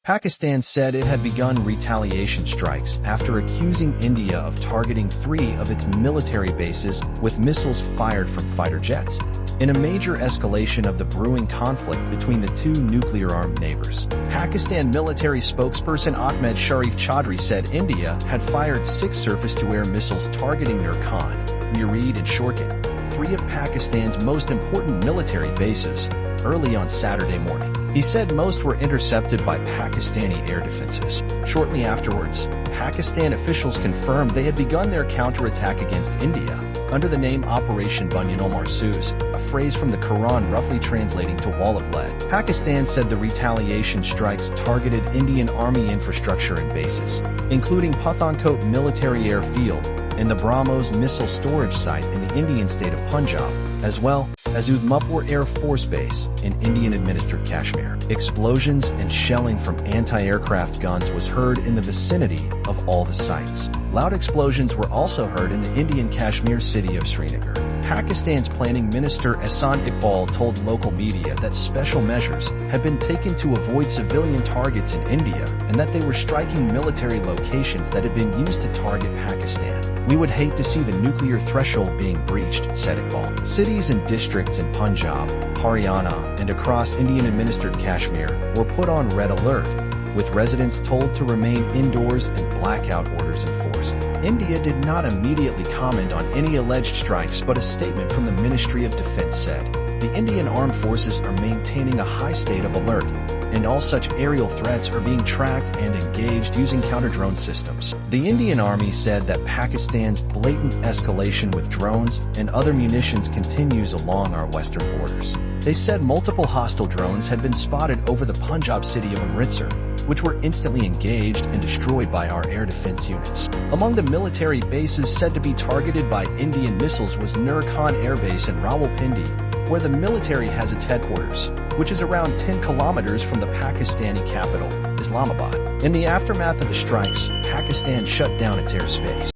Pakistan said it had begun retaliation strikes after accusing India of targeting 3 of its military bases with missiles fired from fighter jets, in a major escalation of the brewing conflict between the two nuclear-armed neighbors. Pakistan military spokesperson Ahmed Sharif Chaudhry said India had fired 6 surface-to-air missiles targeting Nurkan, Murid and Shorkat, 3 of Pakistan's most important military bases, early on Saturday morning. He said most were intercepted by Pakistani air defenses. Shortly afterwards, Pakistan officials confirmed they had begun their counterattack against India, under the name Operation Bunyan-ul-Marsoos, a phrase from the Quran roughly translating to wall of lead. Pakistan said the retaliation strikes targeted Indian Army infrastructure and bases, including Pathankot Military Airfield and the BrahMos missile storage site in the Indian state of Punjab, as well as Udhampur Air Force Base in Indian-administered Kashmir. Explosions and shelling from anti-aircraft guns was heard in the vicinity of all the sites. Loud explosions were also heard in the Indian Kashmir city of Srinagar. Pakistan's planning minister Ehsan Iqbal told local media that special measures had been taken to avoid civilian targets in India and that they were striking military locations that had been used to target Pakistan. "We would hate to see the nuclear threshold being breached," said Iqbal. Cities and districts in Punjab, Haryana, and across Indian-administered Kashmir were put on red alert, with residents told to remain indoors and blackout orders enforced. India did not immediately comment on any alleged strikes, but a statement from the Ministry of Defense said, "The Indian Armed Forces are maintaining a high state of alert, and all such aerial threats are being tracked and engaged using counter-drone systems." The Indian Army said that Pakistan's blatant escalation with drones and other munitions continues along our western borders. They said multiple hostile drones had been spotted over the Punjab city of Amritsar, which were instantly engaged and destroyed by our air defense units. Among the military bases said to be targeted by Indian missiles was Nurkan Air Base in Rawalpindi, where the military has its headquarters, which is around 10 kilometers from the Pakistani capital, Islamabad. In the aftermath of the strikes, Pakistan shut down its airspace.